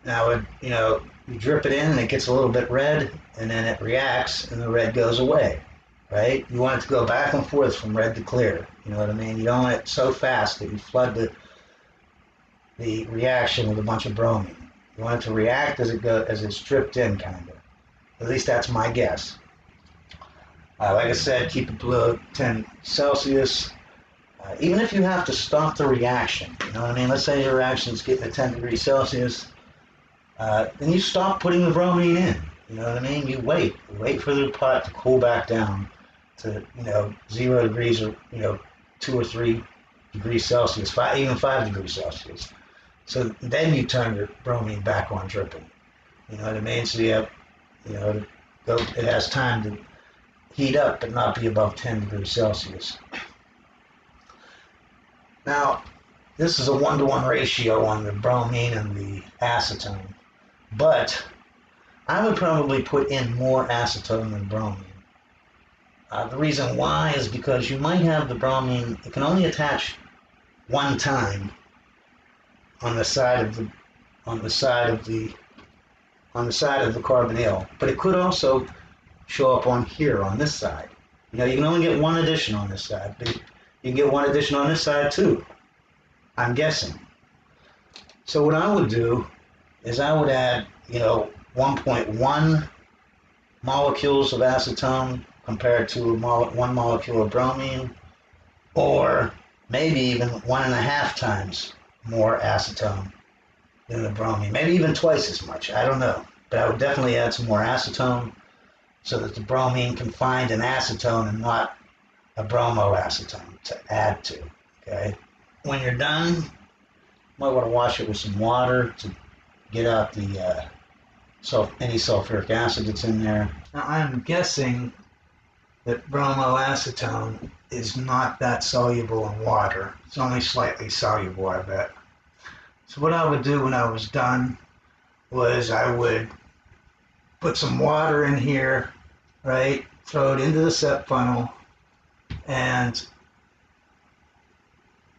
Now, you drip it in and it gets a little bit red, and then it reacts and the red goes away, right? You want it to go back and forth from red to clear. You know what I mean? You don't want it so fast that you flood the reaction with a bunch of bromine. You want it to react as it's dripped in, kind of. At least that's my guess. Like I said, keep it below 10 Celsius. Even if you have to stop the reaction, you know what I mean? Let's say your reaction's getting to 10 degrees Celsius, then you stop putting the bromine in. You know what I mean? You wait for the pot to cool back down to 0 degrees or 2 or 3 degrees Celsius, even 5 degrees Celsius. So then you turn your bromine back on dripping. You know what I mean? So you have it has time to heat up but not be above 10 degrees Celsius. Now, this is a 1-to-1 ratio on the bromine and the acetone, but I would probably put in more acetone than bromine. The reason why is because you might have the bromine, it can only attach one time on the side of the carbonyl, but it could also show up on here on this side. You can only get one addition on this side, but you can get one addition on this side too, I'm guessing. So what I would do is I would add 1.1 molecules of acetone compared to 1 molecule of bromine, or maybe even 1.5 times more acetone than the bromine, maybe even twice as much, I don't know. But I would definitely add some more acetone so that the bromine can find an acetone and not a bromoacetone to add to, okay? When you're done, you might want to wash it with some water to get out the any sulfuric acid that's in there. Now, I'm guessing that bromoacetone is not that soluble in water. It's only slightly soluble, I bet. So what I would do when I was done was I would put some water in here, right? Throw it into the set funnel and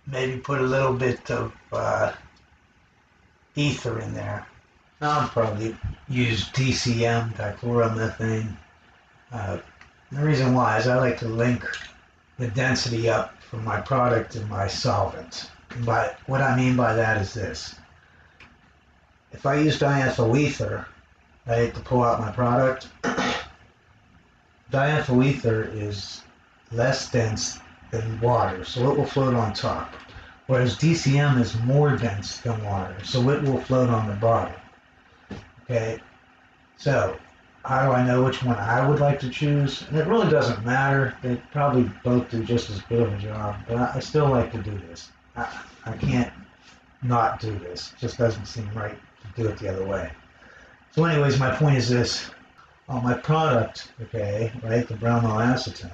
maybe put a little bit of ether in there. I'll probably use DCM, dichloromethane. The reason why is I like to link the density up from my product and my solvent. But what I mean by that is this. If I use diethyl ether, right, to pull out my product, diethyl ether is less dense than water, so it will float on top. Whereas DCM is more dense than water, so it will float on the bottom. Okay, so how do I know which one I would like to choose? And it really doesn't matter. They probably both do just as good of a job, but I still like to do this. I can't not do this. It just doesn't seem right to do it the other way. So anyways, my point is this. My product, okay, right, the bromoacetone,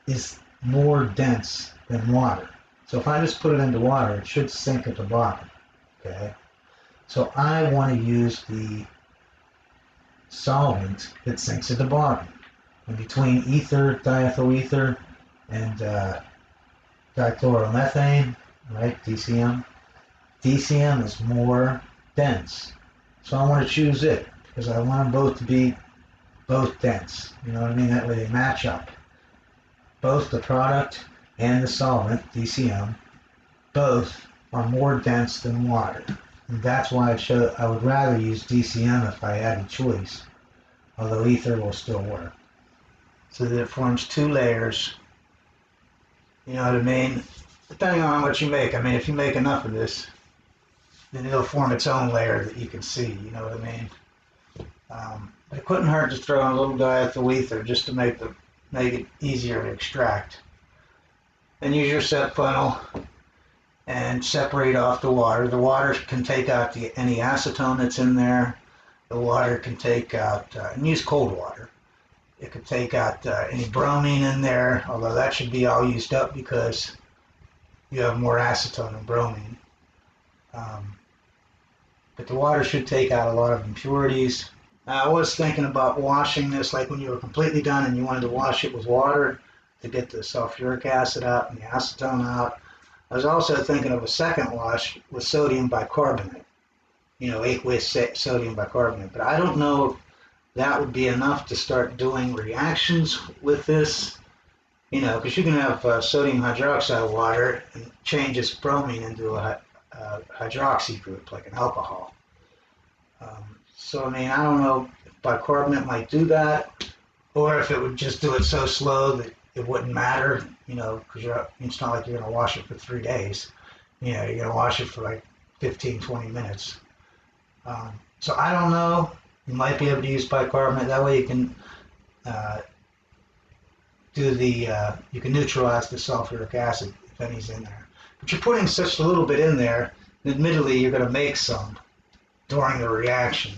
is more dense than water. So if I just put it into water, it should sink at the bottom, okay? So I want to use the solvent that sinks at the bottom. And between ether, diethyl ether, and dichloromethane, right, DCM, DCM is more dense. So I want to choose it because I want them both to be both dense. You know what I mean? That way they match up. Both the product and the solvent, DCM, both are more dense than water. And that's why I would rather use DCM if I had a choice, although ether will still work. So that it forms two layers. You know what I mean? Depending on how much you make. I mean, if you make enough of this, then it'll form its own layer that you can see. You know what I mean? But it couldn't hurt to throw in a little diethyl ether just to make it easier to extract. Then use your set funnel and separate off the water. The water can take out any acetone that's in there. The water can take out, and use cold water. It could take out any bromine in there, although that should be all used up because you have more acetone than bromine. But the water should take out a lot of impurities. I was thinking about washing this, like when you were completely done and you wanted to wash it with water to get the sulfuric acid out and the acetone out. I was also thinking of a second wash with sodium bicarbonate. aqueous sodium bicarbonate. But I don't know if that would be enough to start doing reactions with this, because you can have sodium hydroxide water and change its bromine into a hydroxy group, like an alcohol. So, I mean, I don't know if bicarbonate might do that, or if it would just do it so slow that it wouldn't matter, because it's not like you're going to wash it for 3 days. You're going to wash it for like 15, 20 minutes. So I don't know. You might be able to use bicarbonate. That way you can you can neutralize the sulfuric acid if any's in there. But you're putting such a little bit in there, and admittedly you're going to make some during the reaction.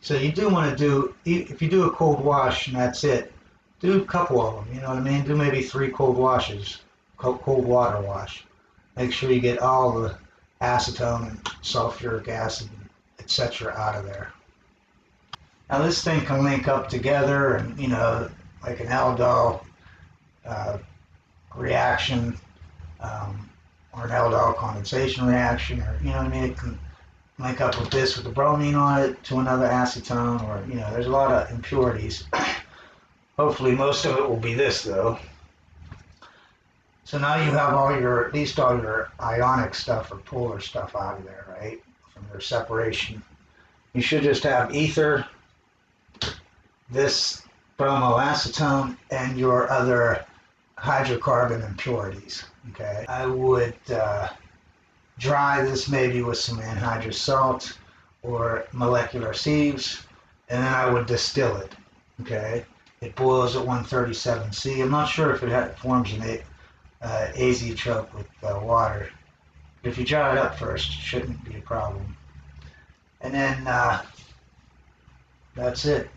So you do want to do, if you do a cold wash and that's it, do a couple of them, you know what I mean? Do maybe 3 cold washes, cold water wash. Make sure you get all the acetone and sulfuric acid, etc. out of there. Now this thing can link up together and, like an aldol reaction, or an aldol condensation reaction, or, you know what I mean? It can link up with this with the bromine on it to another acetone, or, there's a lot of impurities. Hopefully most of it will be this though. So now you have at least all your ionic stuff or polar stuff out of there, right? From your separation. You should just have ether, this bromoacetone, and your other hydrocarbon impurities, okay? I would dry this maybe with some anhydrous salt or molecular sieves, and then I would distill it, okay? It boils at 137 C. I'm not sure if it forms an azeotrope with water. But if you dry it up first, it shouldn't be a problem. And then that's it.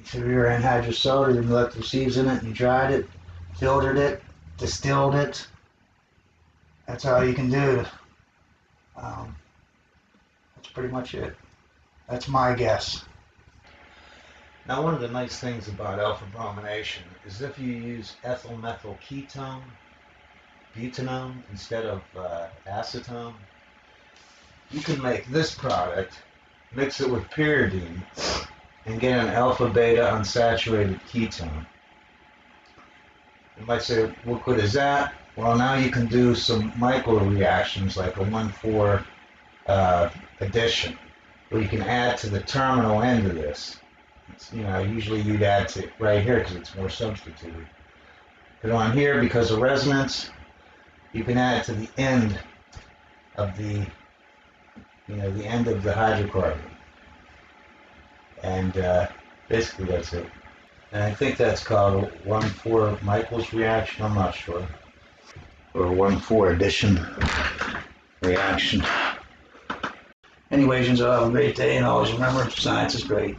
You threw your anhydrous salt or your molecular sieves in it, and you dried it, filtered it, distilled it. That's all you can do. That's pretty much it. That's my guess. Now, one of the nice things about alpha bromination is if you use ethyl methyl ketone, butanone, instead of acetone, you can make this product, mix it with pyridine, and get an alpha beta unsaturated ketone. You might say, what good is that? Well, now you can do some micro reactions like a 1,4 addition, where you can add to the terminal end of this. Usually you'd add to right here because it's more substituted. But on here, because of resonance, you can add to the end of the, the end of the hydrocarbon. And basically that's it. And I think that's called 1,4 Michaels reaction, I'm not sure. Or 1,4 addition reaction. Anyways, y'all have a great day, and always remember, science is great.